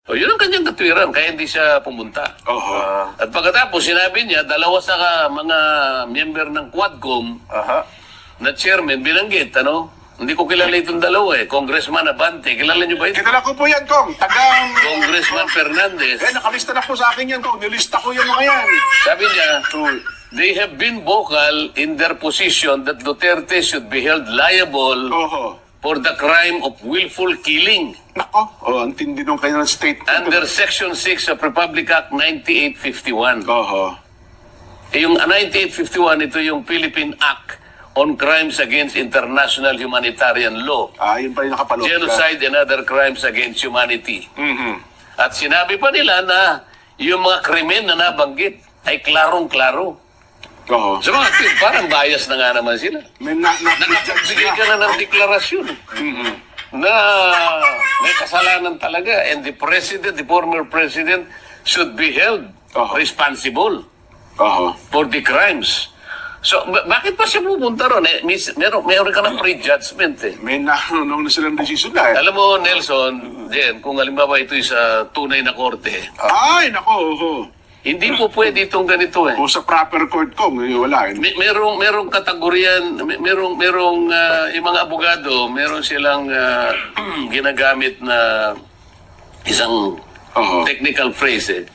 O, yun ang kanyang katwiran, kaya hindi siya pumunta. Oho. At pagkatapos, sinabi niya, dalawa sa mga member ng Quadcom Aha. na chairman, binanggit, ano? Hindi ko kilala itong dalawa eh. Congressman Abante, kilala niyo ba ito? Kilala ko po yan, Kong. Tagang... Congressman Fernandez. nakalista na po sa akin yan, Kong. Nilista ko yan mga yan. Sabi niya, they have been vocal in their position that Duterte should be held liable Oho. for the crime of willful killing Nako. Ang tindi nung kanyang statement. under Section 6 of Republic Act 9851. Oho. Yung 9851, ito yung Philippine Act on Crimes Against International Humanitarian Law, Yun pa yung nakapaloob ka. Genocide and Other Crimes Against Humanity. Mhm. At sinabi pa nila na yung mga krimen na nabanggit ay klarong-klaro. Oho. So mga parang bias na nga naman sila. May Nakapagbigay ka na ng deklarasyon na may kasalanan talaga and the president, the former president should be held responsible Oho. for the crimes. So, bakit pa siya pupunta ron? Meron ka ng prejudgment eh. May naunong na silang desisyon na eh. Alam mo, Nelson, Jen, kung halimbawa ito sa tunay na korte, Nako. Oho. hindi po pwede itong ganito eh. Kung sa proper court, Kong, wala. Merong kategoryan, merong yung mga abogado, meron silang ginagamit na isang Oho. technical phrase eh.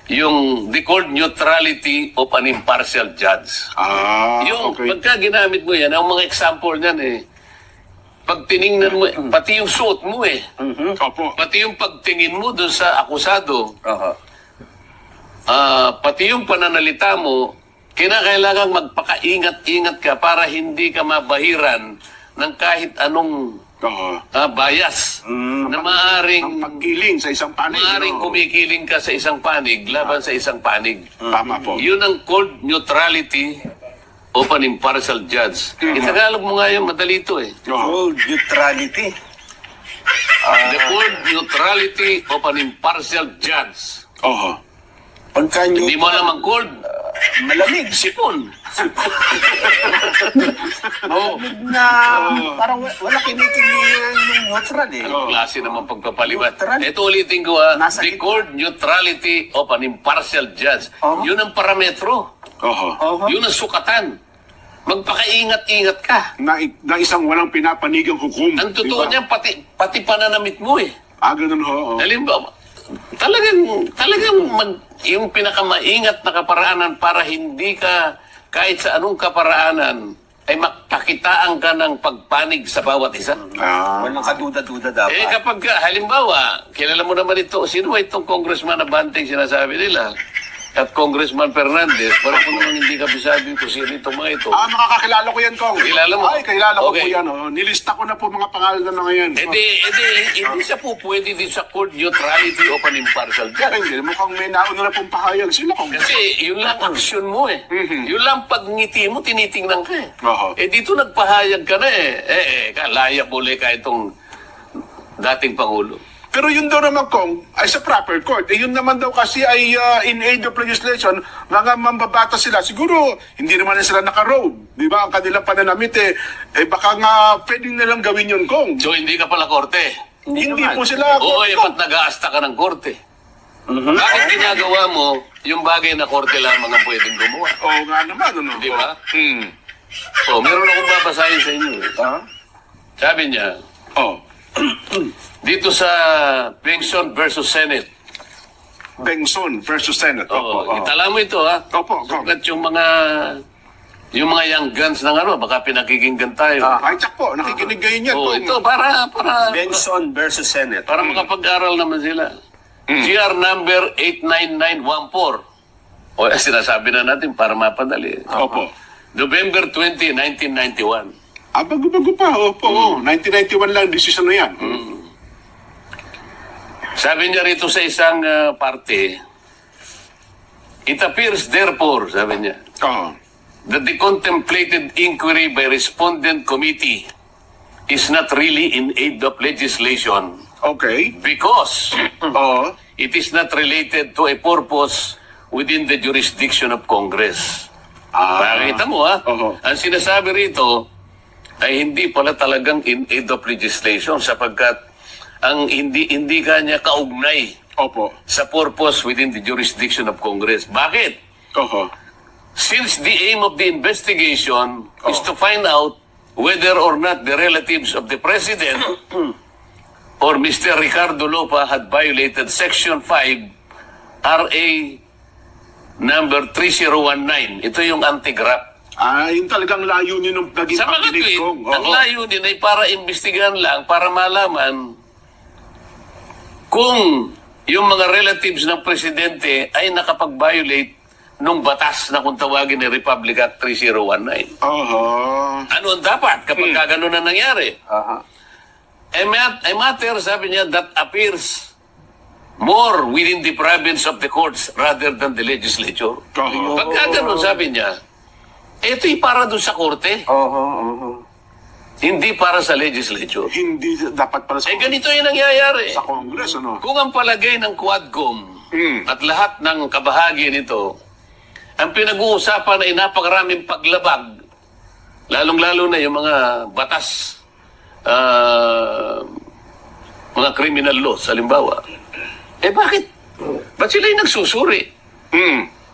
Yung they called neutrality of an impartial judge. Yung Okay. pagka ginamit mo yan, ang mga example niyan eh, pag tiningnan mo, pati yung suot mo eh, Opo. pati yung pagtingin mo doon sa akusado, Aha. pati yung pananalita mo, kinakailangang magpakaingat-ingat ka para hindi ka mabahiran ng kahit anong Oho. bias na maaring Ang paggiling sa isang panig. maaring no? kumikiling ka sa isang panig laban sa isang panig. Tama po. Yun ang called neutrality of an impartial judge. Itagalog mo nga yung madali ito eh. Oho. Full neutrality. The called neutrality of an impartial judge. Oho. Pagka Hindi mo alam ang called, malamig. sipon. Na parang wala kinikilig yung neutral eh. Anong klase naman pagpapaliwan? Neutral. Ito ulitin ko ha. Nasa The gitna. called neutrality of an impartial judge. Oh. Yun ang parametro. Oho. Oho. Yun ang sukatan. Magpakaingat-ingat ka. Na isang walang pinapanigang hukom. Ang totoo Diba? niyan, pati pananamit mo eh. Ganun ho. Halimbawa, talagang yung pinakamaingat na kaparaanan para hindi ka, kahit sa anong kaparaanan, ay makakitaan ka ng pagpanig sa bawat isa. Walang kaduda-duda dapat. Eh kapag halimbawa, kilala mo naman ito, sino ba itong Congressman Abante sinasabi nila? At Congressman Fernandez, parang kung naman hindi kabisado kung sino itong mga ito. Nakakakilala ko yan, Kong. Kilala mo? Ay, kilala ko Okay. po yan. Nilista ko na po mga pangalan na ngayon. Hindi siya po pwede din sa court neutrality of an impartial judge. Hindi, mukhang may nauna na pong pahayag sila, Kong. Kasi yun lang aksyon mo eh. Yun lang pagngiti mo, tinitingnan ka eh. Oho. Dito nagpahayag ka na eh. Liable ka itong dating Pangulo. Pero yun daw naman, Kong, ay sa proper court. Yun naman daw kasi ay in aid of legislation, mga mambabata sila. Siguro, hindi naman na sila naka-robe. Di ba? Ang kanilang pananamit baka nga pwedeng nilang gawin yun, Kong. So hindi ka pala korte. Hindi naman. po sila Oo, court, ba't Kong. nag-aasta ka ng korte? Bakit ginagawa mo yung bagay na korte lamang ang pwedeng gumawa? Oo nga naman, ano? Di ba? Hmm. Meron akong babasahin sa inyo. Eh. Sabi niya, dito sa Bengson versus Senate. Bengson versus Senate. Opo. Itala mo ito ha. Opo. Sukat yung mga young guns ng baka pinakikinggan tayo. Ay, tsak po. Nakikinig kayo niyan, Kong. Ito para Benson versus Senate. para makapag-aral naman sila. GR number 89914. Sinasabi na natin para mapadali. Opo. November 20, 1991. Bago-bago pa. Opo. 1991 lang, decision na yan. Sabi niya rito sa isang parte, it appears therefore, sabi niya, Oo. that the contemplated inquiry by respondent committee is not really in aid of legislation Okay. because Oo. it is not related to a purpose within the jurisdiction of Congress. Nakita mo ha? Oo. Ang sinasabi rito ay hindi pala talagang in aid of legislation sapagkat hindi kanya kaugnay Opo. sa purpose within the jurisdiction of Congress. Bakit? Oho. Since the aim of the investigation is to find out whether or not the relatives of the President or Mr. Ricardo Lopa had violated Section 5 RA number 3019. Ito yung anti-graft. Yun talagang layunin ng naging Sa mga pagdinig tweet, ko. ang layunin ay para imbestigahan lang, para malaman kung yung mga relatives ng Presidente ay nakapag-violate nung batas na kung tawagin ni Republic Act 3019. Oho. Ano ang dapat kapag gano'n na nangyari? Aha. A matter, sabi niya, that appears more within the province of the courts rather than the legislature. Oho. Pagka gano'n, sabi niya, ito'y para doon sa korte, Oho, oho. hindi para sa legislature. Hindi dapat para sa, Ganito yung nangyayari. sa Congress, ano? Kung ang palagay ng Quadcom at lahat ng kabahagi nito, ang pinag-uusapan ay napakaraming paglabag, lalong-lalo na yung mga batas, mga criminal laws, halimbawa. Bakit? Ba't sila'y nagsusuri?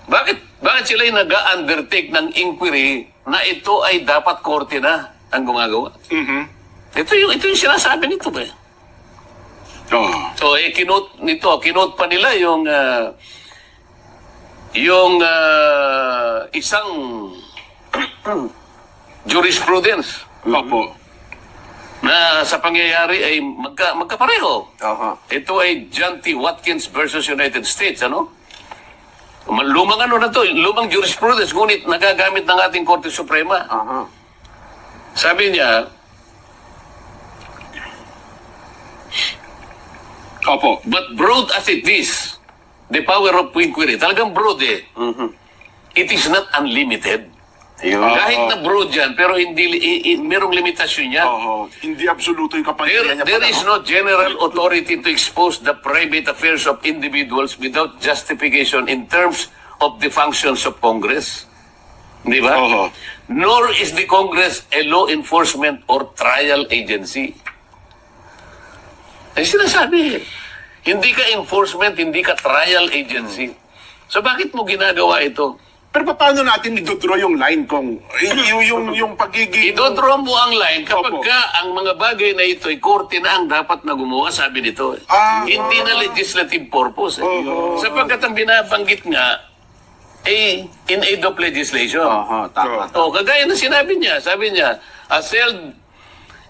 Bakit sila'y nag-undertake ng inquiry na ito ay dapat korte na ang gumagawa? Ito yung sinasabi nito ba? Oh. So, kinote pa nila yung isang jurisprudence Opo. na sa pangyayari ay magkapareho. Oho. Ito ay John T. Watkins versus United States, ano? Lumang ano na to, lumang jurisprudence, ngunit nagagamit ng ating Korte Suprema. Aha. Sabi niya, Opo. but broad as it is, the power of inquiry, talagang broad eh. It is not unlimited. Ayun. Kahit na broad yan, pero merong limitasyon niya. Oho. Hindi absoluto yung kapangyarihan niya. There pala, is no? no general authority to expose the private affairs of individuals without justification in terms of the functions of Congress. Di ba? Oho. Nor is the Congress a law enforcement or trial agency. Ay sinasabi, hindi ka enforcement, hindi ka trial agency. So bakit mo ginagawa ito? Pero paano natin idodraw yung line kung yung pagiging... Idodraw mo ang line kapag Opo. ka ang mga bagay na ito ay korte na ang dapat na gumawa, sabi nito. Hindi na legislative purpose. Sapagkat ang binabanggit nga ay in aid of legislation. Oho, tama. Kagaya na sinabi niya, sabi niya, as held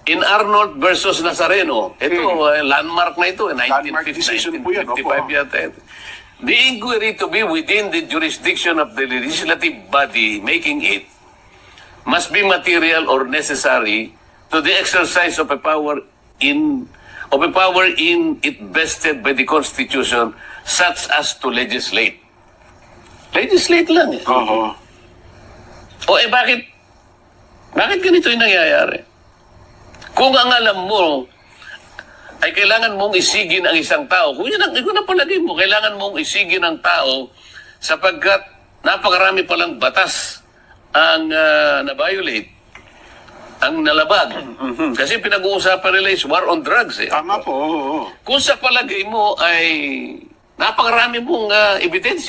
in Arnold versus Nazareno, ito, landmark na ito, Landmark decision po yan, 1955 opo. yata ito. The inquiry to be within the jurisdiction of the legislative body making it must be material or necessary to the exercise of a power in it vested by the Constitution such as to legislate. Legislate lang eh. Oho. Bakit ganito yung nangyayari? Kung ang alam mo ay kailangan mong isigin ang isang tao, kung yun ang palagay mo, kailangan mong isigin ang tao sapagkat napakarami palang batas ang na-violate, ang nalabag. Kasi pinag-uusapan nila is war on drugs eh. Tama po. Oo. Kung sa palagay mo ay napakarami mong ebidensya,